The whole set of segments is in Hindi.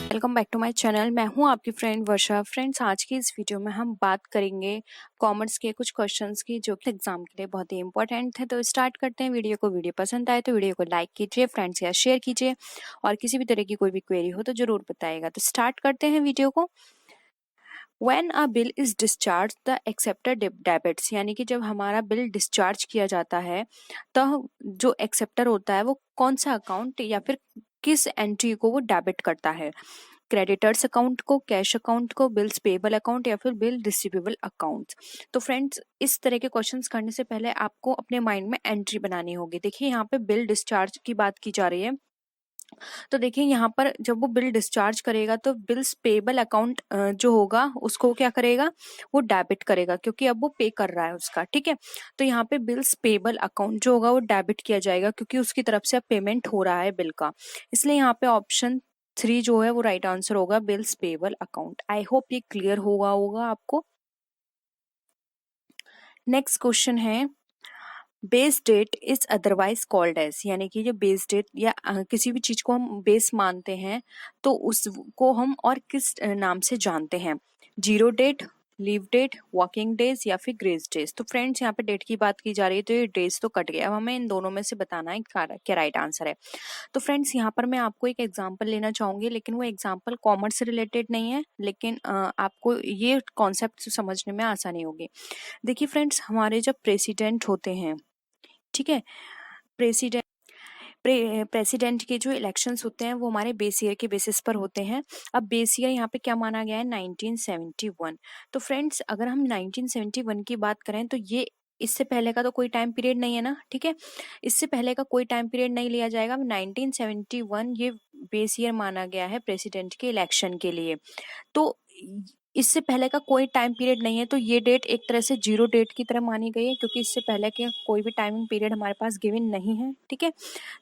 Welcome back to my channel. मैं हूं आपकी फ्रेंड वर्षा। फ्रेंड्स, आज की इस वीडियो में हम बात करेंगे कॉमर्स के कुछ क्वेश्चंस की जो कि एग्जाम के लिए बहुत ही इंपॉर्टेंट है। तो स्टार्ट करते हैं वीडियो को। वीडियो पसंद आए तो वीडियो को लाइक कीजिए, फ्रेंड्स या शेयर कीजिए, और किसी भी तरह की कोई भी क्वेरी हो तो जरूर बताइएगा। तो स्टार्ट करते हैं वीडियो को। When a bill is discharged, the accepted debits, यानी कि जब हमारा बिल डिस्चार्ज किया जाता है तो जो एक्सेप्टर होता है वो कौन सा अकाउंट या फिर किस एंट्री को वो डेबिट करता है? क्रेडिटर्स अकाउंट को, कैश अकाउंट को, बिल्स पेबल अकाउंट या फिर बिल रिसीवेबल अकाउंट। तो फ्रेंड्स, इस तरह के क्वेश्चंस करने से पहले आपको अपने माइंड में एंट्री बनानी होगी। देखिए, यहाँ पे बिल डिस्चार्ज की बात की जा रही है। तो देखिए, यहाँ पर जब वो बिल डिस्चार्ज करेगा तो बिल्स पेबल अकाउंट जो होगा उसको क्या करेगा, वो डेबिट करेगा, क्योंकि अब वो पे कर रहा है उसका। ठीक है, तो यहाँ पे बिल्स पेबल अकाउंट जो होगा वो डेबिट किया जाएगा, क्योंकि उसकी तरफ से अब पेमेंट हो रहा है बिल का। इसलिए यहाँ पे ऑप्शन 3 जो है वो राइट आंसर होगा, bills payable account. I hope ये क्लियर होगा आपको। नेक्स्ट क्वेश्चन है, base date is otherwise called as, यानी कि जो बेस डेट या किसी भी चीज को हम बेस मानते हैं तो उसको हम और किस नाम से जानते हैं? Zero date, leave date, working days या फिर ग्रेस डेज। तो फ्रेंड्स, यहाँ पे डेट की बात की जा रही है तो ये डेज तो कट गया। अब हमें इन दोनों में से बताना है क्या राइट आंसर है। तो फ्रेंड्स, यहाँ पर मैं आपको एक एग्जांपल लेना चाहूंगी, लेकिन वो एग्जांपल कॉमर्स से रिलेटेड नहीं है, लेकिन आपको ये कॉन्सेप्ट समझने में आसानी होगी। देखिए फ्रेंड्स, हमारे जब प्रेसिडेंट होते हैं, ठीक है, प्रेसिडेंट प्रेसिडेंट के जो इलेक्शंस होते हैं वो हमारे बेस ईयर के बेसिस पर होते हैं। अब बेस ईयर यहाँ पे क्या माना गया है? 1971। तो फ्रेंड्स, अगर हम 1971 की बात करें तो ये इससे पहले का तो कोई टाइम पीरियड नहीं है ना। ठीक है, इससे पहले का कोई टाइम पीरियड नहीं लिया जाएगा। 1971 ये बेस ईयर माना गया है प्रेसिडेंट के इलेक्शन के लिए। तो इससे पहले का कोई टाइम पीरियड नहीं है, तो ये डेट एक तरह से जीरो डेट की तरह मानी गई है, क्योंकि इससे पहले के कोई भी टाइमिंग पीरियड हमारे पास गिवन नहीं है। ठीक है,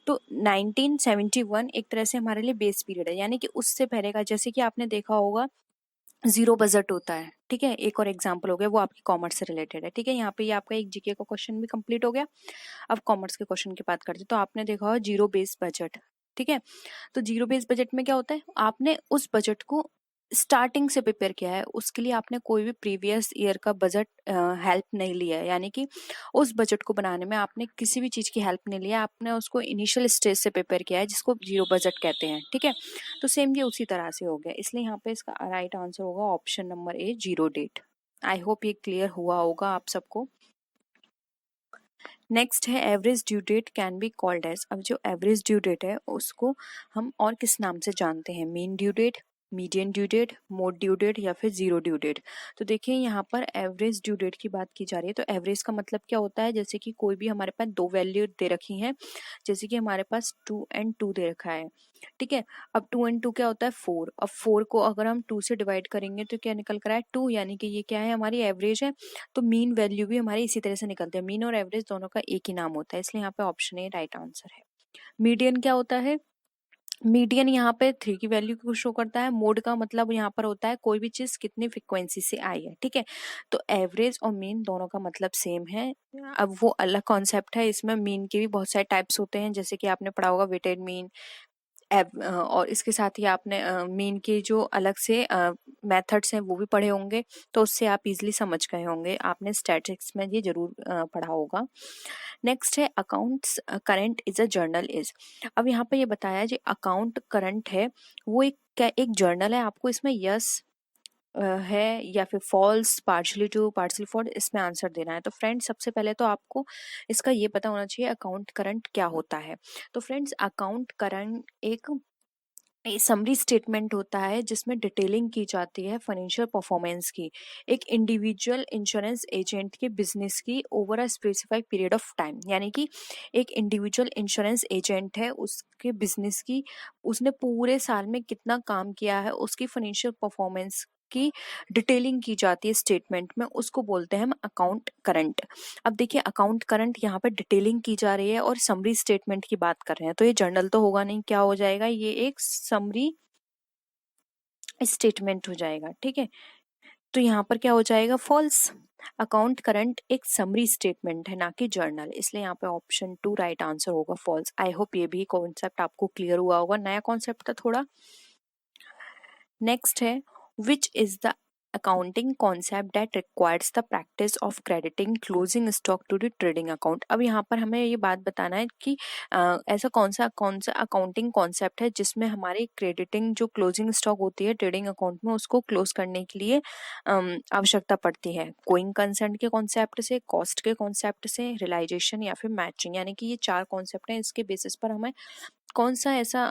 तो 1971 एक तरह से हमारे लिए बेस पीरियड है, यानी कि उससे पहले का, जैसे कि आपने देखा होगा जीरो बजट होता है। ठीक है, एक और एग्जांपल हो गया, वो आपकी कॉमर्स से रिलेटेड है। ठीक है, यहाँ पे ये आपका एक जीके का क्वेश्चन भी कंप्लीट हो गया। अब कॉमर्स के क्वेश्चन की बात करते हैं, तो आपने देखा होगा जीरो बेस बजट। ठीक है, तो जीरो बेस बजट में क्या होता है? आपने उस बजट को स्टार्टिंग से प्रिपेयर किया है, उसके लिए आपने कोई भी प्रीवियस ईयर का बजट हेल्प नहीं लिया है, यानी कि उस बजट को बनाने में आपने किसी भी चीज की हेल्प नहीं लिया, आपने उसको इनिशियल स्टेज से प्रिपेयर किया है, जिसको जीरो बजट कहते हैं। ठीक है, तो सेम ये उसी तरह से हो गया, इसलिए यहाँ पे इसका राइट आंसर होगा option number A, zero date. I hope ये क्लियर हुआ होगा आप सबको। नेक्स्ट है, average due date can be called as. अब जो एवरेज ड्यू डेट है उसको हम और किस नाम से जानते हैं? Mean due date, median due date, mode due date या फिर जीरो ड्यू डेट। तो देखिए, यहाँ पर एवरेज ड्यू डेट की बात की जा रही है। तो एवरेज का मतलब क्या होता है? जैसे कि कोई भी हमारे पास दो वैल्यू दे रखी हैं, जैसे कि हमारे पास 2 और 2 दे रखा है। ठीक है, अब 2 और 2 क्या होता है? 4। अब 4 को अगर हम 2 से डिवाइड करेंगे तो क्या निकल कर आए? 2, यानी कि ये क्या है? हमारी एवरेज है। तो मीन वैल्यू भी हमारी इसी तरह से निकलती है। मीन और एवरेज दोनों का एक ही नाम होता है, इसलिए यहाँ पे ऑप्शन ए राइट आंसर है। मीडियन क्या होता है? मीडियन यहाँ पे 3 की वैल्यू को शो करता है। मोड का मतलब यहाँ पर होता है कोई भी चीज कितनी फ्रिक्वेंसी से आई है। ठीक है, तो एवरेज और मीन दोनों का मतलब सेम है। अब वो अलग कॉन्सेप्ट है, इसमें मीन के भी बहुत सारे टाइप्स होते हैं, जैसे कि आपने पढ़ा होगा वेटेड मीन, और इसके साथ ही आपने मीन के जो अलग से मेथड्स हैं वो भी पढ़े होंगे, तो उससे आप इजीली समझ गए होंगे, आपने स्टैटिस्टिक्स में ये जरूर पढ़ा होगा। नेक्स्ट है, accounts current is a journal is. अब यहाँ पे ये बताया जो अकाउंट करंट है वो एक जर्नल है। आपको इसमें यस है या फिर false, partially true, partially false, इसमें आंसर देना है। तो फ्रेंड्स, सबसे पहले तो आपको इसका ये पता होना चाहिए अकाउंट करंट क्या होता है। तो फ्रेंड्स, अकाउंट करंट एक समरी स्टेटमेंट होता है जिसमें डिटेलिंग की जाती है फाइनेंशियल परफॉर्मेंस की, एक इंडिविजुअल इंश्योरेंस एजेंट के बिजनेस की over a specified period of time. यानी कि एक इंडिविजुअल इंश्योरेंस एजेंट है, उसके बिजनेस की, उसने पूरे साल में कितना काम किया है, उसकी फाइनेंशियल परफॉर्मेंस की डिटेलिंग की जाती है स्टेटमेंट में, उसको बोलते हैं हम अकाउंट करंट। अब देखिए, अकाउंट करंट यहाँ पर डिटेलिंग की जा रही है और समरी स्टेटमेंट की बात कर रहे हैं, तो ये जर्नल तो होगा नहीं, क्या हो जाएगा? ये एक समरी स्टेटमेंट हो जाएगा। ठीक है, तो यहाँ पर क्या हो जाएगा? फॉल्स। अकाउंट करंट एक समरी स्टेटमेंट है, ना कि जर्नल, इसलिए यहाँ पे ऑप्शन 2 राइट आंसर होगा, फॉल्स। आई होप ये भी कॉन्सेप्ट आपको क्लियर हुआ होगा, नया कॉन्सेप्ट था थोड़ा। नेक्स्ट है which is the accounting concept that requires the practice of crediting closing stock to the trading account. अब यहाँ पर हमें ये बात बताना है कि ऐसा कौन सा अकाउंटिंग कॉन्सेप्ट है जिसमें हमारी क्रेडिटिंग जो क्लोजिंग स्टॉक होती है ट्रेडिंग अकाउंट में उसको क्लोज करने के लिए आवश्यकता पड़ती है। गोइंग कंसर्न के कॉन्सेप्ट से, कॉस्ट के कॉन्सेप्ट से, रियलाइजेशन या फिर मैचिंग, यानी कि ये 4 कॉन्सेप्ट हैं। इसके बेसिस पर हमें कौन सा ऐसा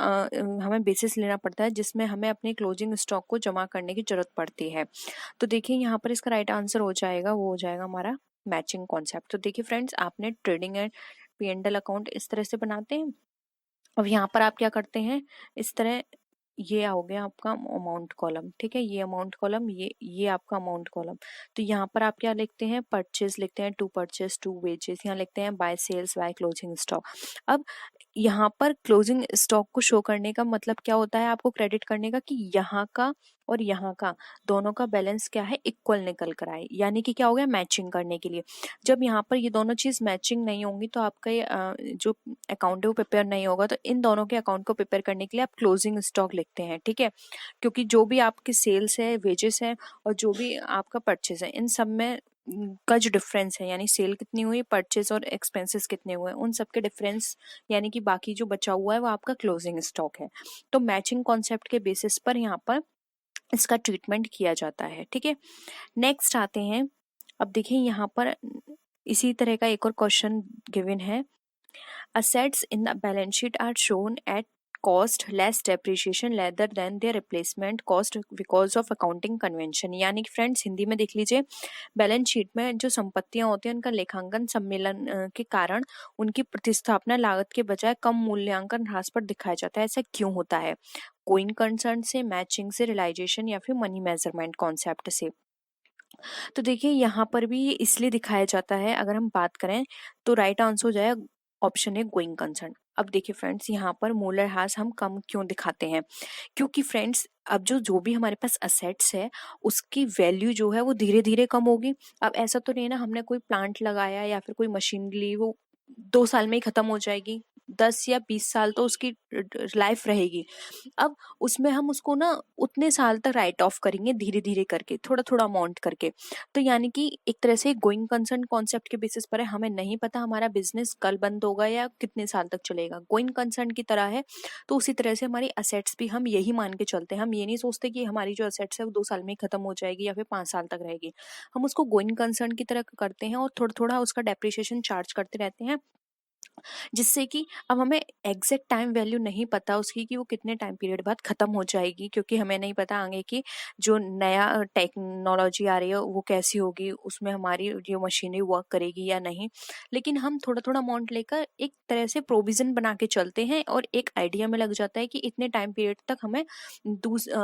हमें बेसिस लेना पड़ता है जिसमें हमें अपने क्लोजिंग स्टॉक को जमा करने की जरूरत पड़ती है। तो देखिए यहाँ पर इसका राइट आंसर हो जाएगा, वो हो जाएगा हमारा मैचिंग कॉन्सेप्ट। तो देखिए फ्रेंड्स, आपने ट्रेडिंग एंड P&L अकाउंट इस तरह से बनाते हैं। अब यहाँ पर आप क्या करते हैं, इस तरह ये हो गया आपका अमाउंट कॉलम, ठीक है, ये अमाउंट कॉलम, ये आपका अमाउंट कॉलम। तो यहाँ पर आप क्या लिखते हैं, परचेज लिखते हैं, टू परचेज टू वेजेस, यहाँ लिखते हैं by sales by closing stock. अब यहाँ पर क्लोजिंग स्टॉक को शो करने का मतलब क्या होता है, आपको क्रेडिट करने का कि यहाँ का और यहाँ का दोनों का बैलेंस क्या है, इक्वल निकल कर आए, यानी कि क्या हो गया, मैचिंग करने के लिए। जब यहाँ पर ये दोनों चीज मैचिंग नहीं होंगी तो आपका जो अकाउंट है वो प्रिपेयर नहीं होगा। तो इन दोनों के अकाउंट को प्रिपेयर करने के लिए आप क्लोजिंग स्टॉक लिखते हैं, ठीक है, क्योंकि जो भी आपके सेल्स है, वेजेस है और जो भी आपका परचेज है, इन सब में का जो डिफरेंस है, यानी सेल कितनी हुई, परचेज और एक्सपेंसेस कितने हुए, उन सब के डिफरेंस यानी कि बाकी जो बचा हुआ है वो आपका क्लोजिंग स्टॉक है। तो मैचिंग कॉन्सेप्ट के बेसिस पर यहाँ पर इसका ट्रीटमेंट किया जाता है, ठीक है। नेक्स्ट आते हैं, अब देखिए यहाँ पर इसी तरह का एक और क्वेश्चन गिवन है। Assets in the balance sheet are shown at cost less depreciation rather than their replacement cost because of accounting convention। यानी कि फ्रेंड्स हिंदी में देख लीजिए, बैलेंस शीट में जो संपत्तियां होती हैं उनका लेखांकन सम्मेलन के कारण उनकी प्रतिस्थापना लागत के बजाय कम मूल्यांकन ह्रास पर दिखाया जाता है। ऐसा क्यों होता है, गोइंग कंसर्न से, मैचिंग से, रियलाइजेशन या फिर मनी मेजरमेंट कॉन्सेप्ट से। तो देखिए यहाँ पर भी ये इसलिए दिखाया जाता है, अगर हम बात करें तो राइट आंसर हो जाएगा ऑप्शन है गोइंग कंसर्न। अब देखिए फ्रेंड्स, यहाँ पर मूल्यह्रास हम कम क्यों दिखाते हैं, क्योंकि फ्रेंड्स अब जो भी हमारे पास असेट्स है उसकी वैल्यू जो है वो धीरे धीरे कम होगी। अब ऐसा तो नहीं ना, हमने कोई प्लांट लगाया या फिर कोई मशीन ली, वो 2 साल में ही खत्म हो जाएगी, 10 या 20 साल तो उसकी लाइफ रहेगी। अब उसमें हम उसको ना उतने साल तक राइट ऑफ करेंगे, धीरे धीरे करके, थोड़ा थोड़ा अमाउंट करके। तो यानी कि एक तरह से गोइंग कंसर्न कॉन्सेप्ट के बेसिस पर है, हमें नहीं पता हमारा बिजनेस कल बंद होगा या कितने साल तक चलेगा, गोइंग कंसर्न की तरह है। तो उसी तरह से हमारी असेट्स भी हम यही मान के चलते हैं, हम ये नहीं सोचते कि हमारी जो असेट्स है वो 2 साल में ही खत्म हो जाएगी या फिर 5 साल तक रहेगी। हम उसको गोइंग कंसर्न की तरह करते हैं और थोड़ा थोड़ा उसका डेप्रिसिएशन चार्ज करते रहते हैं, जिससे कि अब हमें एग्जैक्ट टाइम वैल्यू नहीं पता उसकी कि वो कितने टाइम पीरियड बाद खत्म हो जाएगी, क्योंकि हमें नहीं पता आगे की जो नया टेक्नोलॉजी आ रही है वो कैसी होगी, उसमें हमारी जो मशीनरी वर्क करेगी या नहीं। लेकिन हम थोड़ा थोड़ा अमाउंट लेकर एक तरह से प्रोविजन बना के चलते हैं और एक आइडिया में लग जाता है कि इतने टाइम पीरियड तक हमें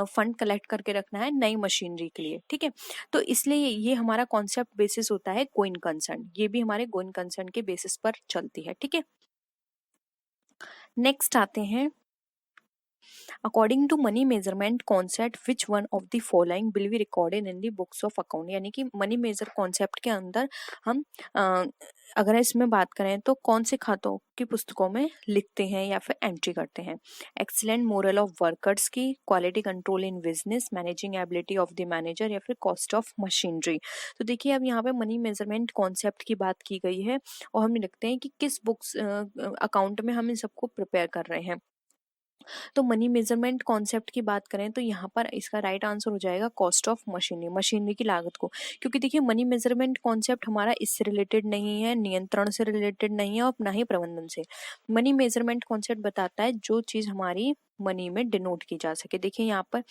फंड कलेक्ट करके रखना है नई मशीनरी के लिए, ठीक है। तो इसलिए ये हमारा कॉन्सेप्ट बेसिस होता है गोइंग कंसर्न, ये भी हमारे गोइंग कंसर्न के बेसिस पर चलती है, ठीक है। नेक्स्ट आते हैं, according to money measurement concept which one of the following will be recorded in the books of account. यानी कि मनी मेजर कॉन्सेप्ट के अंदर हम अगर इसमें बात करें तो कौन से खातों की पुस्तकों में लिखते हैं या फिर एंट्री करते हैं। एक्सीलेंट मोरल ऑफ वर्कर्स की, quality control in business, managing ability of the manager या फिर कॉस्ट ऑफ मशीनरी। तो देखिए अब यहाँ पे मनी मेजरमेंट कॉन्सेप्ट की बात की गई है और हम लिखते हैं कि किस बुक्स अकाउंट में हम इन सबको प्रिपेयर कर रहे हैं। तो मनी मेजरमेंट कॉन्सेप्ट की बात करें तो यहाँ पर इसका राइट आंसर हो जाएगा कॉस्ट ऑफ मशीनरी, मशीनरी की लागत को। क्योंकि देखिए मनी मेजरमेंट कॉन्सेप्ट हमारा इससे रिलेटेड नहीं है, नियंत्रण से रिलेटेड नहीं है और ना ही प्रबंधन से। मनी मेजरमेंट कॉन्सेप्ट बताता है जो चीज हमारी मनी में डिनोट की जा सके। देखिए यहाँ पर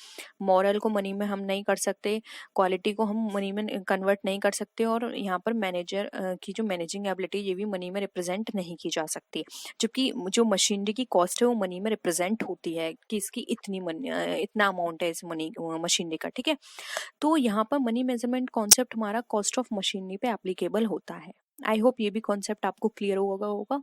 मॉरल को मनी में हम नहीं कर सकते, क्वालिटी को हम मनी में कन्वर्ट नहीं कर सकते और यहाँ पर मैनेजर की जो मैनेजिंग एबिलिटी ये भी मनी में रिप्रेजेंट नहीं की जा सकती। जबकि जो मशीनरी की कॉस्ट है वो मनी में रिप्रेजेंट होती है कि इसकी इतना अमाउंट है इस मनी मशीनरी का, ठीक है। तो यहाँ पर मनी मेजरमेंट कॉन्सेप्ट हमारा कॉस्ट ऑफ मशीनरी पे एप्लीकेबल होता है। आई होप ये भी कॉन्सेप्ट आपको क्लियर होगा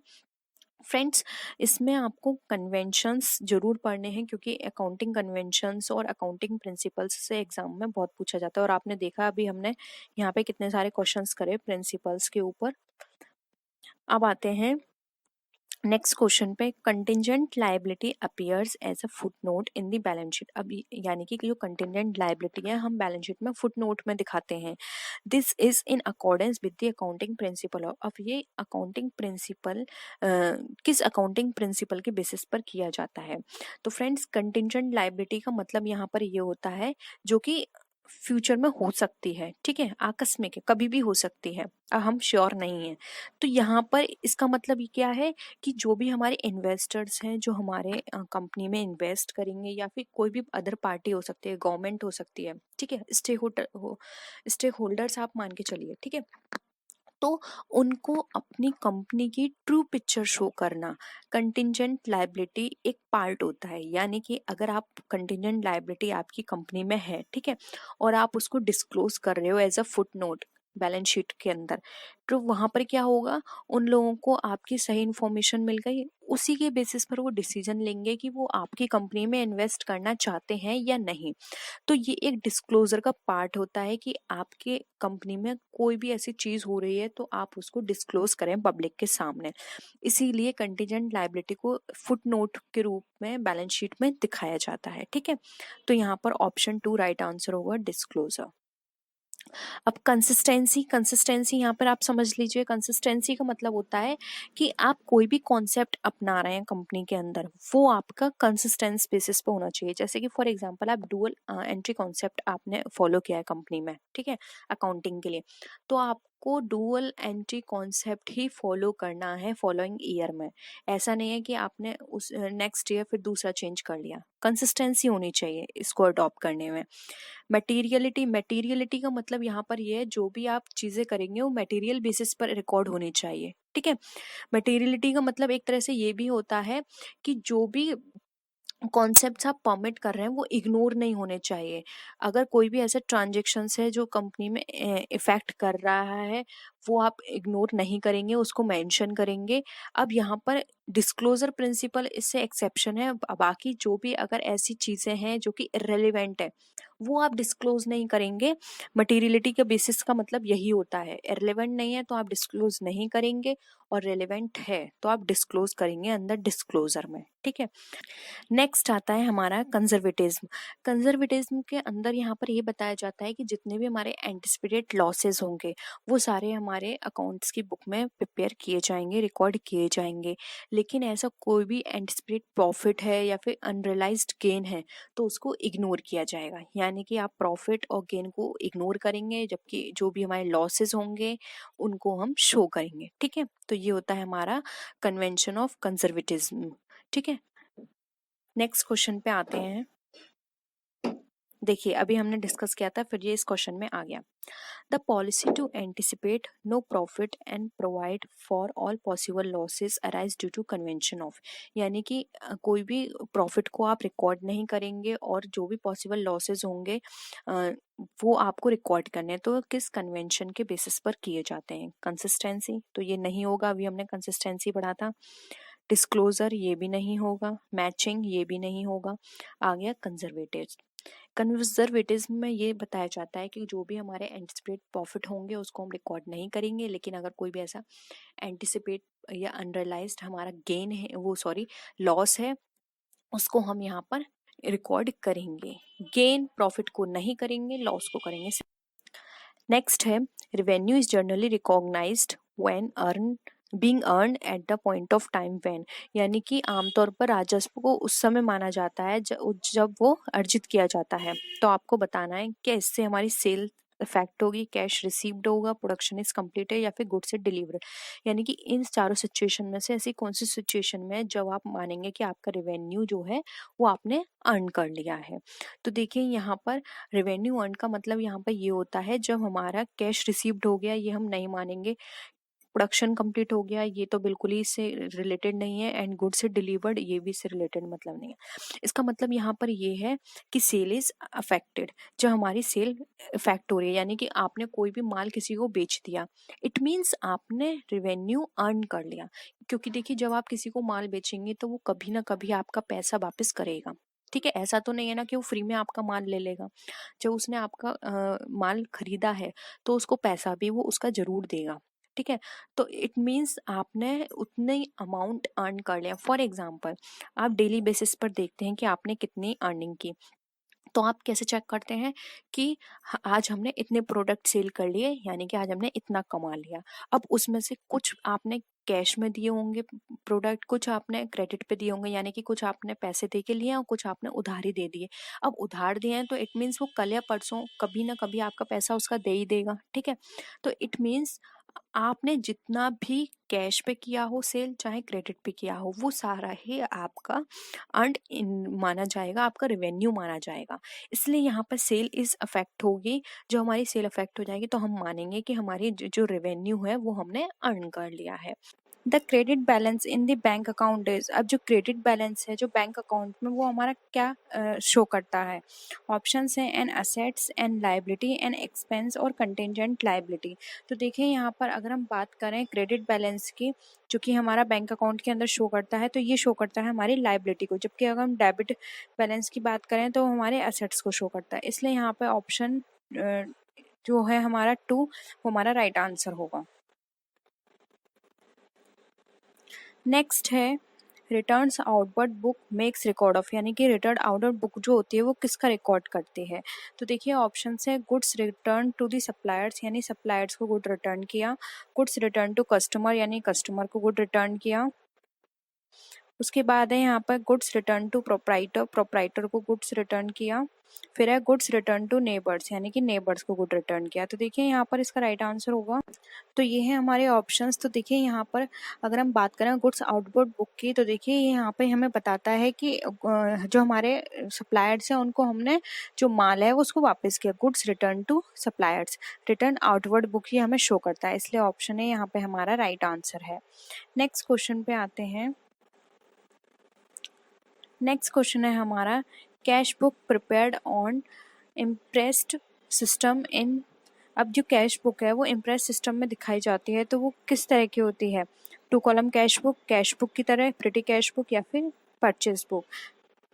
फ्रेंड्स। इसमें आपको कन्वेंशंस जरूर पढ़ने हैं क्योंकि अकाउंटिंग कन्वेंशंस और अकाउंटिंग प्रिंसिपल्स से एग्जाम में बहुत पूछा जाता है और आपने देखा अभी हमने यहाँ पे कितने सारे क्वेश्चंस करे प्रिंसिपल्स के ऊपर। अब आते हैं नेक्स्ट क्वेश्चन पे contingent liability appears as a footnote in the balance sheet. अब यानी कि जो कंटिजेंट लायबिलिटी है हम बैलेंस शीट में फुट नोट में दिखाते हैं। This is in accordance with the accounting principle. अब ये अकाउंटिंग प्रिंसिपल किस अकाउंटिंग प्रिंसिपल के बेसिस पर किया जाता है? तो फ्रेंड्स कंटिजेंट लायबिलिटी का मतलब यहाँ पर ये होता है जो कि फ्यूचर में हो सकती है, ठीक है, आकस्मिक है, कभी भी हो सकती है, हम श्योर नहीं है। तो यहाँ पर इसका मतलब ये क्या है कि जो भी हमारे इन्वेस्टर्स हैं जो हमारे कंपनी में इन्वेस्ट करेंगे या फिर कोई भी अदर पार्टी हो सकती है, गवर्नमेंट हो सकती है, ठीक है, स्टेक होल्डर्स आप मान के चलिए, ठीक है, तो उनको अपनी कंपनी की ट्रू पिक्चर शो करना कंटिजेंट लायबिलिटी एक पार्ट होता है। यानी कि अगर आप कंटिजेंट लायबिलिटी आपकी कंपनी में है, ठीक है, और आप उसको डिस्क्लोज कर रहे हो as a footnote balance sheet के अंदर, तो वहां पर क्या होगा, उन लोगों को आपकी सही इंफॉर्मेशन मिल गई, उसी के बेसिस पर वो डिसीजन लेंगे कि वो आपकी कंपनी में इन्वेस्ट करना चाहते हैं या नहीं। तो ये एक डिस्क्लोजर का पार्ट होता है कि आपके कंपनी में कोई भी ऐसी चीज हो रही है तो आप उसको डिस्क्लोज करें पब्लिक के सामने। इसीलिए कंटीजेंट लायबिलिटी को फुट नोट के रूप में बैलेंस शीट में दिखाया जाता है, ठीक है। तो यहाँ पर ऑप्शन 2 राइट आंसर होगा, डिस्क्लोजर। अब कंसिस्टेंसी, कंसिस्टेंसी यहाँ पर आप समझ लीजिए, कंसिस्टेंसी का मतलब होता है कि आप कोई भी कॉन्सेप्ट अपना रहे हैं कंपनी के अंदर, वो आपका कंसिस्टेंस बेसिस पे होना चाहिए। जैसे कि फॉर एग्जांपल आप डुअल एंट्री कॉन्सेप्ट आपने फॉलो किया है कंपनी में, ठीक है, अकाउंटिंग के लिए, तो आपको डुअल एंट्री कॉन्सेप्ट ही फॉलो करना है फॉलोइंग ईयर में। ऐसा नहीं है कि आपने उस नेक्स्ट ईयर फिर दूसरा चेंज कर लिया। कंसिस्टेंसी होनी चाहिए इसको अडॉप्ट करने में। मटेरियलिटी, मटेरियलिटी का मतलब यहाँ पर ये है जो भी आप चीजें करेंगे वो मटेरियल बेसिस पर रिकॉर्ड होनी चाहिए, ठीक है। मटेरियलिटी का मतलब एक तरह से ये भी होता है कि जो भी कॉन्सेप्ट्स आप परमिट कर रहे हैं वो इग्नोर नहीं होने चाहिए। अगर कोई भी ऐसे ट्रांजेक्शन्स है जो कंपनी में इफेक्ट कर रहा है, वो आप इग्नोर नहीं करेंगे, उसको मेंशन करेंगे। अब यहाँ पर डिस्क्लोजर प्रिंसिपल इससे एक्सेप्शन है, बाकी जो भी अगर ऐसी चीजें हैं जो कि इररिलेवेंट है वो आप डिस्क्लोज नहीं करेंगे। मटेरियलिटी के बेसिस का मतलब यही होता है, इररिलेवेंट नहीं है तो आप डिस्क्लोज नहीं करेंगे, और रेलेवेंट है तो आप डिस्क्लोज करेंगे अंदर डिस्क्लोजर में, ठीक है। नेक्स्ट आता है हमारा कंजर्वेटिज्म। कंजर्वेटिज्म के अंदर यहाँ पर ये बताया जाता है कि जितने भी हमारे एंटिसिपेटेड लॉसेस होंगे वो सारे हमारे अकाउंट्स की बुक में प्रिपेयर किए जाएंगे, रिकॉर्ड किए जाएंगे। लेकिन ऐसा कोई भी एंटिसिपेटेड प्रॉफिट है या फिर अनरियलाइज्ड गेन है तो उसको इग्नोर किया जाएगा। यानी कि आप प्रॉफिट और गेन को इग्नोर करेंगे, जबकि जो भी हमारे लॉसेस होंगे उनको हम शो करेंगे, ठीक है। तो ये होता है हमारा कन्वेंशन ऑफ कंजर्वेटिज्म, ठीक है। नेक्स्ट क्वेश्चन पे आते हैं। देखिए अभी हमने डिस्कस किया था, फिर ये इस क्वेश्चन में आ गया। The policy to anticipate no profit and provide for all possible losses arise due to convention of. यानी कि कोई भी प्रॉफिट को आप रिकॉर्ड नहीं करेंगे और जो भी पॉसिबल लॉसेस होंगे वो आपको रिकॉर्ड करने हैं। तो किस कन्वेंशन के बेसिस पर किए जाते हैं? कंसिस्टेंसी, तो ये नहीं होगा, अभी हमने कंसिस्टेंसी पढ़ा था। डिस्क्लोजर, ये भी नहीं होगा। मैचिंग, ये भी नहीं होगा। आ गया कंजर्वेटिव। कंजर्वेटिज्म में ये बताया जाता है कि जो भी हमारे एंटिसिपेट प्रॉफिट होंगे उसको हम रिकॉर्ड नहीं करेंगे, लेकिन अगर कोई भी ऐसा एंटिसिपेट या अनरियलाइज्ड हमारा गेन है, वो सॉरी लॉस है, उसको हम यहाँ पर रिकॉर्ड करेंगे। गेन प्रॉफिट को नहीं करेंगे, लॉस को करेंगे। नेक्स्ट है revenue is generally recognised when earn being earn at the point of time when. यानी कि आमतौर पर राजस्व को उस समय माना जाता है जब वो अर्जित किया जाता है। तो आपको बताना है कि इससे हमारी सेल इफेक्ट होगी, कैश रिसीव्ड होगा, प्रोडक्शन इज कंप्लीट है, या फिर गुड से डिलीवर्ड। यानी कि इन चारों सिचुएशन में से ऐसी कौन सी सिचुएशन में है जब आप मानेंगे कि आपका रेवेन्यू जो है वो आपने अर्न कर लिया है? तो देखिए यहाँ पर रेवेन्यू अर्न का मतलब यहाँ पर ये होता है जब हमारा कैश रिसीव्ड हो गया, ये हम नहीं मानेंगे। प्रोडक्शन कंप्लीट हो गया, ये तो बिल्कुल ही इससे रिलेटेड नहीं है। एंड गुड से डिलीवर्ड, ये भी इससे रिलेटेड मतलब नहीं है। इसका मतलब यहाँ पर ये है कि सेल इज अफेक्टेड, जब हमारी सेल इफेक्ट हो रही है, यानी कि आपने कोई भी माल किसी को बेच दिया, इट मीन्स आपने रेवेन्यू अर्न कर लिया। क्योंकि देखिए जब आप किसी को माल बेचेंगे तो वो कभी ना कभी आपका पैसा वापस करेगा, ठीक है। ऐसा तो नहीं है ना कि वो फ्री में आपका माल ले लेगा। जब उसने आपका माल खरीदा है तो उसको पैसा भी वो उसका जरूर देगा, ठीक है। तो इट मीन्स आपने उतने अमाउंट अर्न कर लिया। फॉर एग्जाम्पल आप डेली बेसिस पर देखते हैं कि आपने कितनी अर्निंग की, तो आप कैसे चेक करते हैं कि आज हमने इतने प्रोडक्ट सेल कर लिए, यानी कि आज हमने इतना कमा लिया। अब उसमें से कुछ आपने कैश में दिए होंगे प्रोडक्ट, कुछ आपने क्रेडिट पे दिए होंगे, यानी कि कुछ आपने पैसे दे के लिए और कुछ आपने उधारी दे दिए। अब उधार दिए हैं तो इट मीन्स वो कल या परसों कभी ना कभी आपका पैसा उसका दे ही देगा, ठीक है। तो इट मीन्स आपने जितना भी कैश पे किया हो सेल, चाहे क्रेडिट पे किया हो, वो सारा ही आपका अर्नड माना जाएगा, आपका रेवेन्यू माना जाएगा। इसलिए यहाँ पर सेल इज अफेक्ट होगी। जो हमारी सेल अफेक्ट हो जाएगी तो हम मानेंगे कि हमारी जो रेवेन्यू है वो हमने अर्न कर लिया है। The credit balance in the bank account is, अब जो क्रेडिट बैलेंस है जो बैंक अकाउंट में, वो हमारा क्या शो करता है। ऑप्शंस हैं an assets, an liability, an expense और कंटिजेंट लाइबिलिटी। तो देखिए यहाँ पर अगर हम बात करें क्रेडिट बैलेंस की, जो कि हमारा बैंक अकाउंट के अंदर शो करता है, तो ये शो करता है हमारी लाइबिलिटी को, जबकि अगर हम डेबिट बैलेंस की बात करें तो हमारे असेट्स को शो करता है। इसलिए यहाँ पे ऑप्शन जो है हमारा 2 वो हमारा राइट आंसर होगा। नेक्स्ट है returns outward book makes record of, यानी कि रिटर्न आउटवर्ड बुक जो होती है वो किसका रिकॉर्ड करती है। तो देखिए ऑप्शन है goods return to the suppliers, यानी सप्लायर्स को गुड रिटर्न किया। गुड्स रिटर्न टू कस्टमर, यानी कस्टमर को गुड रिटर्न किया। उसके बाद है यहाँ पर goods return to proprietor, proprietor को गुड्स रिटर्न किया। फिर है गुड्स रिटर्न टू नेबर्स, यानी कि नेबर्स को गुड रिटर्न किया। तो देखिए यहाँ पर इसका राइट आंसर होगा। तो ये है हमारे ऑप्शंस। तो देखिए यहाँ पर अगर हम बात करें गुड्स आउटवर्ड बुक की, तो देखिए ये यहाँ पे हमें बताता है कि जो हमारे सप्लायर्स हैं उनको हमने जो माल है वो उसको वापस किया। Goods return to suppliers, return outward book ही हमें शो करता है, इसलिए ऑप्शन ए यहाँ पे हमारा राइट आंसर है। नेक्स्ट क्वेश्चन पे आते हैं। नेक्स्ट क्वेश्चन है हमारा cash book prepared on impressed system in, अब जो कैश बुक है वो इम्प्रेस सिस्टम में दिखाई जाती है, तो वो किस तरह की होती है। 2 कॉलम कैश बुक की तरह, प्रिटी कैश बुक या फिर परचेज बुक।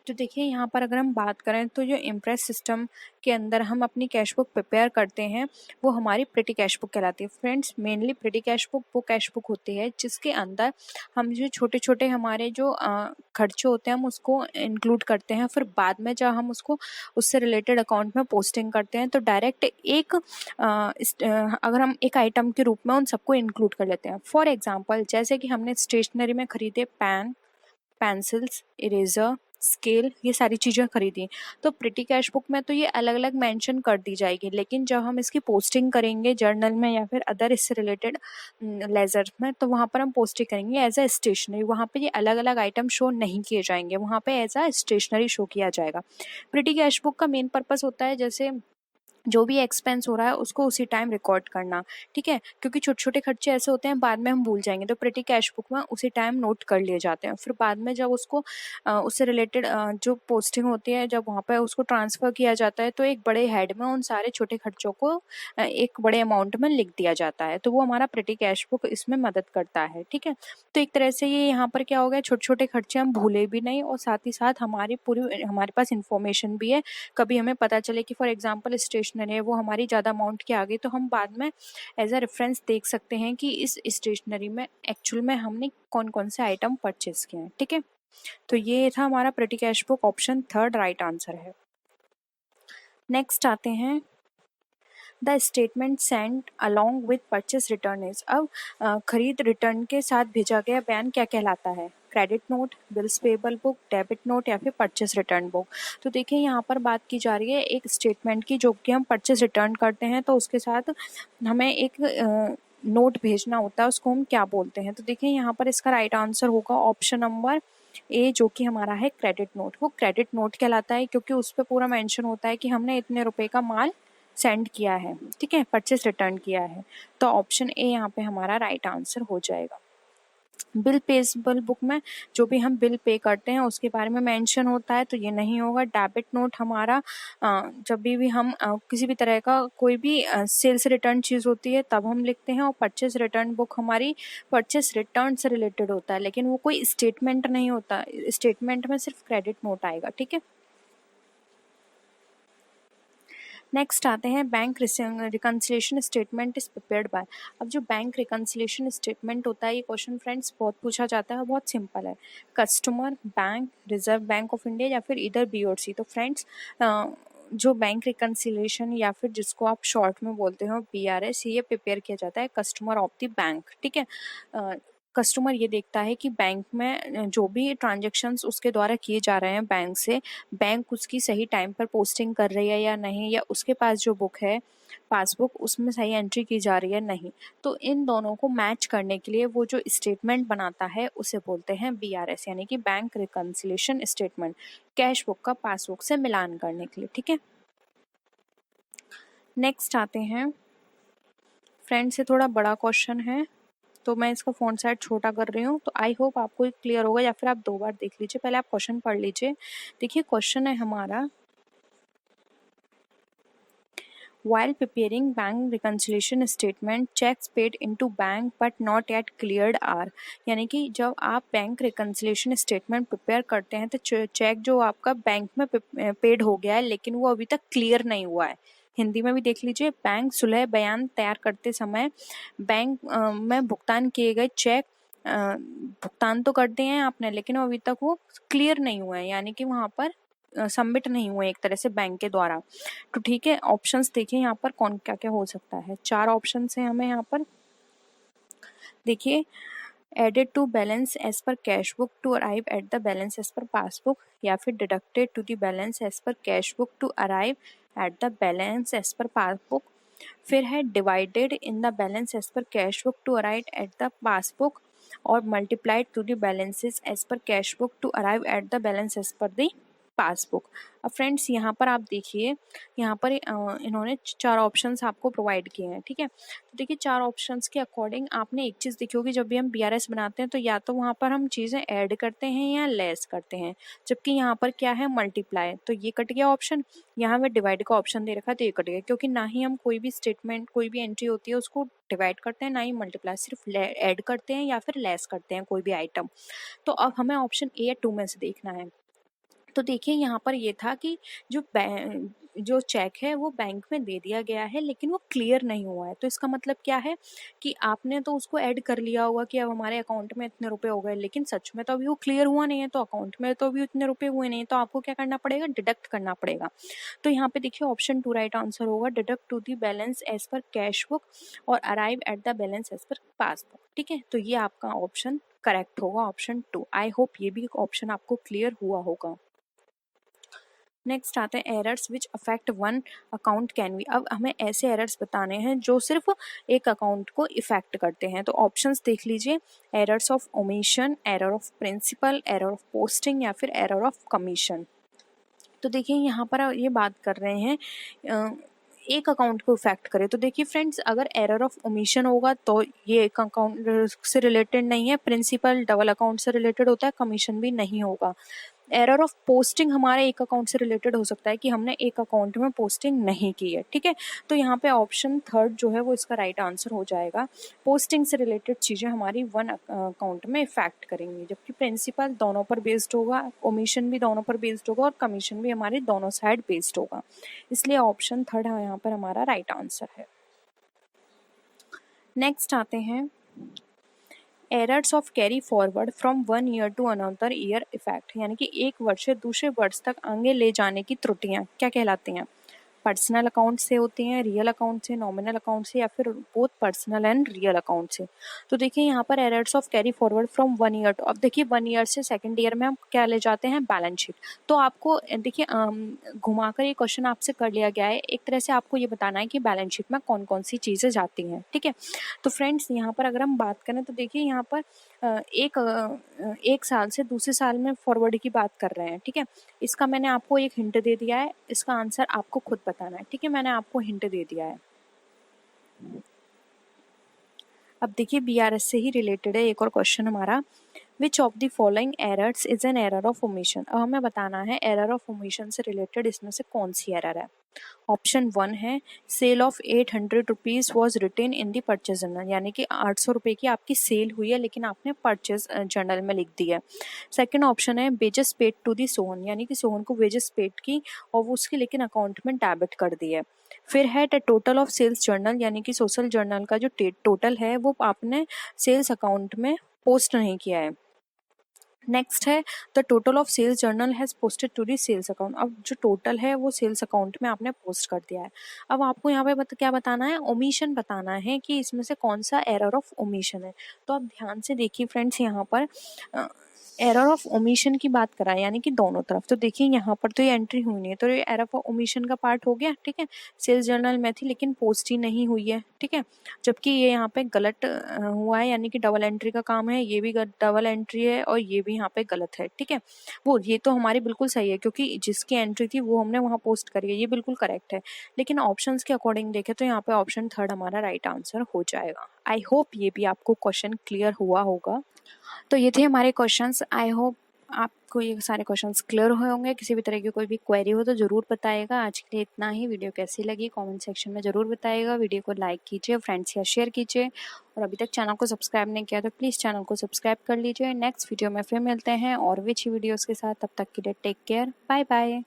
तो देखिए यहाँ पर अगर हम बात करें तो जो इम्प्रेस सिस्टम के अंदर हम अपनी कैश बुक प्रिपेयर करते हैं वो हमारी प्रिटी कैश बुक कहलाती है। Friends mainly petty cash book वो कैश बुक होती है जिसके अंदर हम जो छोटे छोटे हमारे जो खर्चे होते हैं हम उसको इंक्लूड करते हैं, फिर बाद में जब हम उसको उससे रिलेटेड अकाउंट में पोस्टिंग करते हैं तो डायरेक्ट एक अगर हम एक आइटम के रूप में उन सबको इंक्लूड कर लेते हैं। फॉर एग्जाम्पल जैसे कि हमने स्टेशनरी में खरीदे पेन, पेंसिल्स, इरेजर, स्केल, ये सारी चीज़ें खरीदी, तो प्रिटी कैश बुक में तो ये अलग अलग मेंशन कर दी जाएगी, लेकिन जब हम इसकी पोस्टिंग करेंगे जर्नल में या फिर अदर इससे रिलेटेड लेजर में, तो वहाँ पर हम पोस्टिंग करेंगे एज अ स्टेशनरी। वहाँ पे ये अलग अलग आइटम शो नहीं किए जाएंगे, वहाँ पे एज अ स्टेशनरी शो किया जाएगा। प्रिटी कैश बुक का मेन पर्पस होता है जैसे जो भी एक्सपेंस हो रहा है उसको उसी टाइम रिकॉर्ड करना, ठीक है, क्योंकि छोटे छोटे खर्चे ऐसे होते हैं बाद में हम भूल जाएंगे, तो प्रिटी कैश बुक में उसी टाइम नोट कर लिए जाते हैं। फिर बाद में जब उसको उससे रिलेटेड जो पोस्टिंग होती है जब वहाँ पर उसको ट्रांसफ़र किया जाता है तो एक बड़े हेड में उन सारे छोटे खर्चों को एक बड़े अमाउंट में लिख दिया जाता है, तो वो हमारा प्रिटी कैश बुक इसमें मदद करता है, ठीक है। तो एक तरह से ये यहाँ पर क्या हो गया, छोटे छोटे खर्चे हम भूले भी नहीं और साथ ही साथ हमारी पूरी हमारे पास इंफॉर्मेशन भी है। कभी हमें पता चले कि फॉर एग्जांपल स्टेशनरी है वो हमारी ज़्यादा अमाउंट की आ गई, तो हम बाद में एज अ रेफरेंस देख सकते हैं कि इस स्टेशनरी में एक्चुअल में हमने कौन कौन से आइटम परचेज किए हैं, ठीक है। तो ये था हमारा petty cash book, option 3 right answer है। नेक्स्ट आते हैं the statement send along with purchase return is, अब खरीद रिटर्न के साथ भेजा गया बयान क्या कहलाता है। Credit note, bills payable book, debit note या फिर परचेस रिटर्न बुक। तो देखिए यहाँ पर बात की जा रही है एक स्टेटमेंट की, जो कि हम परचेस रिटर्न करते हैं तो उसके साथ हमें एक नोट भेजना होता है, उसको हम क्या बोलते हैं। तो देखिए यहाँ पर इसका राइट आंसर होगा ऑप्शन नंबर ए, जो कि हमारा है क्रेडिट नोट। वो क्रेडिट नोट कहलाता है क्योंकि उस पर पूरा मेंशन होता है कि हमने इतने रुपए का माल सेंड किया है, ठीक है, परचेस रिटर्न किया है। तो ऑप्शन ए यहाँ पे हमारा राइट आंसर हो जाएगा। बिल पेबल बुक में जो भी हम बिल पे करते हैं उसके बारे में मेंशन होता है, तो ये नहीं होगा। डेबिट नोट हमारा जब भी हम किसी भी तरह का कोई भी सेल्स रिटर्न चीज़ होती है तब हम लिखते हैं, और परचेस रिटर्न बुक हमारी परचेस रिटर्न से रिलेटेड होता है, लेकिन वो कोई स्टेटमेंट नहीं होता, स्टेटमेंट में सिर्फ क्रेडिट नोट आएगा, ठीक है। नेक्स्ट आते हैं bank reconciliation statement is prepared by. अब जो बैंक रिकन्सिलेशन स्टेटमेंट होता है, ये क्वेश्चन फ्रेंड्स बहुत पूछा जाता है, बहुत सिंपल है। Customer, bank, reserve bank of India या फिर इधर बी और सी। तो फ्रेंड्स जो बैंक रिकन्सिलेशन या फिर जिसको आप शॉर्ट में बोलते हो BRS, ये प्रिपेयर किया जाता है कस्टमर ऑफ द बैंक। ठीक है, कस्टमर ये देखता है कि बैंक में जो भी ट्रांजेक्शन्स उसके द्वारा किए जा रहे हैं बैंक से, बैंक उसकी सही टाइम पर पोस्टिंग कर रही है या नहीं, या उसके पास जो बुक है पासबुक उसमें सही एंट्री की जा रही है नहीं। तो इन दोनों को मैच करने के लिए वो जो स्टेटमेंट बनाता है उसे बोलते हैं BRS, यानी कि bank reconciliation statement, cash book का पासबुक से मिलान करने के लिए। ठीक है, नेक्स्ट आते हैं फ्रेंड्स, ये थोड़ा बड़ा क्वेश्चन है तो मैं इसका फ़ॉन्ट साइज छोटा कर रही हूँ। तो आई होप आपको क्लियर होगा, या फिर आप 2 बार देख लीजिए। पहले आप क्वेश्चन पढ़ लीजिए। देखिए क्वेश्चन है हमारा, while preparing bank reconciliation statement, checks paid into bank but not yet cleared are। यानी कि जब आप बैंक रिकन्सिलेशन स्टेटमेंट प्रिपेयर करते हैं तो चेक जो आपका बैंक में पेड हो गया है लेकिन वो अभी तक क्लियर नहीं हुआ है। हिंदी में भी देख लीजिए, बैंक सुलह बयान तैयार करते समय बैंक में भुगतान किए गए चेक भुगतान तो कर दिए हैं आपने, लेकिन अभी तक वो क्लियर नहीं हुआ है, यानी कि वहाँ पर सबमिट नहीं हुए एक तरह से बैंक के द्वारा। तो ठीक है, ऑप्शंस देखिए यहाँ पर कौन क्या क्या हो सकता है। 4 ऑप्शंस हैं हमें यहाँ पर। देखिए, added to balance as per cash book to arrive at the balance as per passbook, या फिर deducted to the balance as per cash book to arrive at the balance as per passbook. फिर है divided in the balance as per cash book to arrive at the passbook, और multiplied to the balances as per cash book to arrive at the balance as per the passbook. अब फ्रेंड्स यहाँ पर आप देखिए, यहाँ पर इन्होंने 4 ऑप्शंस आपको प्रोवाइड किए हैं। ठीक है, तो देखिए 4 ऑप्शंस के अकॉर्डिंग आपने एक चीज़ देखी होगी, जब भी हम BRS बनाते हैं तो या तो वहाँ पर हम चीज़ें ऐड करते हैं या लेस करते हैं, जबकि यहाँ पर क्या है, मल्टीप्लाई। तो ये कट गया ऑप्शन, यहाँ में डिवाइड का ऑप्शन दे रखा है तो ये कट गया, क्योंकि ना ही हम कोई भी स्टेटमेंट, कोई भी एंट्री होती है उसको डिवाइड करते हैं, ना ही मल्टीप्लाई, सिर्फ ऐड करते हैं या फिर लेस करते हैं कोई भी आइटम। तो अब हमें ऑप्शन ए या 2 में से देखना है। तो देखिए यहाँ पर ये था कि जो चेक है वो बैंक में दे दिया गया है लेकिन वो क्लियर नहीं हुआ है। तो इसका मतलब क्या है कि आपने तो उसको ऐड कर लिया होगा कि अब हमारे अकाउंट में इतने रुपए हो गए, लेकिन सच में तो अभी वो क्लियर हुआ नहीं है, तो अकाउंट में तो अभी उतने रुपए हुए नहीं है, तो आपको क्या करना पड़ेगा, डिडक्ट करना पड़ेगा। तो यहाँ पे देखिए ऑप्शन 2 राइट आंसर होगा, deduct to the balance as per cash book और arrive at the balance as per passbook. ठीक है, तो ये आपका ऑप्शन करेक्ट होगा, ऑप्शन 2। आई होप ये भी ऑप्शन आपको क्लियर हुआ होगा। नेक्स्ट आते हैं errors which affect one account can be. अब हमें ऐसे एरर्स बताने हैं जो सिर्फ एक अकाउंट को इफेक्ट करते हैं। तो ऑप्शंस देख लीजिए, errors of omission, error of principle, error of posting या फिर एरर ऑफ कमीशन। तो देखिए यहाँ पर ये बात कर रहे हैं एक अकाउंट को इफेक्ट करे। तो देखिए फ्रेंड्स, अगर एरर ऑफ ओमिशन होगा तो ये एक अकाउंट से रिलेटेड नहीं है, प्रिंसिपल डबल अकाउंट से रिलेटेड होता है, कमीशन भी नहीं होगा। एरर ऑफ पोस्टिंग हमारे एक अकाउंट से रिलेटेड हो सकता है कि हमने एक अकाउंट में पोस्टिंग नहीं की है। ठीक है, तो यहाँ पे ऑप्शन 3 जो है वो इसका राइट आंसर हो जाएगा। पोस्टिंग से रिलेटेड चीज़ें हमारी वन अकाउंट में इफेक्ट करेंगी, जबकि प्रिंसिपल दोनों पर बेस्ड होगा, ओमिशन भी दोनों पर बेस्ड होगा और कमीशन भी हमारे दोनों साइड बेस्ड होगा, इसलिए ऑप्शन 3 यहाँ पर हमारा राइट आंसर है। नेक्स्ट आते हैं errors of carry forward from one year to another year effect, यानी कि एक वर्ष से दूसरे वर्ष तक आगे ले जाने की त्रुटियां क्या कहलाती हैं। पर्सनल अकाउंट से होती हैं, रियल अकाउंट से, नॉमिनल अकाउंट से, या फिर both personal and real account से। तो देखिए यहाँ पर errors of carry forward from 1 year to, अब देखिए 1 ईयर से सेकंड ईयर में हम क्या ले जाते हैं, बैलेंस शीट। तो आपको देखिए घुमाकर ये क्वेश्चन आपसे कर लिया गया है, एक तरह से आपको ये बताना है कि बैलेंस शीट में कौन कौन सी चीज़ें जाती हैं। ठीक है, तो फ्रेंड्स यहाँ पर अगर हम बात करें तो देखिए यहाँ पर एक साल से दूसरे साल में फॉरवर्ड की बात कर रहे हैं। ठीक है, इसका मैंने आपको एक हिंट दे दिया है, इसका आंसर आपको खुद बताना है। ठीक है, मैंने आपको हिंट दे दिया है। अब देखिए BRS से ही रिलेटेड है एक और क्वेश्चन हमारा, which of the following errors is an error of omission. अब हमें बताना है एरर ऑफ ओमिशन से रिलेटेड इसमें से कौन सी एरर है। ऑप्शन 1 है sale of 800 rupees was written in the purchase journal, यानी कि 800 रुपये की आपकी सेल हुई है लेकिन आपने परचेज जर्नल में लिख दी है। सेकंड ऑप्शन है wages paid to the Sohan, यानी कि सोहन को वेजेस पेड की और वो उसकी लेकिन अकाउंट में डेबिट कर दी है। फिर है the total of sales journal, यानी कि सोशल जर्नल का जो टोटल है वो आपने सेल्स अकाउंट में पोस्ट नहीं किया है। नेक्स्ट है the total of sales journal has posted to the sales account, अब जो टोटल है वो सेल्स अकाउंट में आपने पोस्ट कर दिया है। अब आपको यहाँ पे क्या बताना है, ओमिशन बताना है कि इसमें से कौन सा एरर ऑफ ओमिशन है। तो आप ध्यान से देखिए फ्रेंड्स, यहाँ पर एरर ऑफ ओमिशन की बात कराएं, यानी कि दोनों तरफ। तो देखिए यहाँ पर तो ये एंट्री हुई नहीं है, तो ये एरर ऑफ ओमिशन का पार्ट हो गया, ठीक है। सेल्स जर्नल में थी लेकिन पोस्ट ही नहीं हुई है, ठीक है। जबकि ये यहाँ पे गलत हुआ है, यानी कि डबल एंट्री का काम है, ये भी डबल एंट्री है और ये भी यहाँ पे गलत है, ठीक है। वो ये तो हमारी बिल्कुल सही है क्योंकि जिसकी एंट्री थी वो हमने वहाँ पोस्ट करी है, ये बिल्कुल करेक्ट है। लेकिन ऑप्शंस के अकॉर्डिंग देखें तो यहाँ पे ऑप्शन थर्ड हमारा राइट आंसर हो जाएगा। आई होप ये भी आपको क्वेश्चन क्लियर हुआ होगा। तो ये थे हमारे क्वेश्चंस। आई होप आपको ये सारे क्वेश्चंस क्लियर हुए होंगे। किसी भी तरह की कोई भी क्वेरी हो तो ज़रूर बताइएगा। आज के लिए इतना ही। वीडियो कैसी लगी कमेंट सेक्शन में ज़रूर बताइएगा। वीडियो को लाइक कीजिए, फ्रेंड्स या शेयर कीजिए, और अभी तक चैनल को सब्सक्राइब नहीं किया तो प्लीज़ चैनल को सब्सक्राइब कर लीजिए। नेक्स्ट वीडियो में फिर मिलते हैं और भी अच्छी वीडियोज़ के साथ। तब तक के लिए टेक केयर, बाय बाय।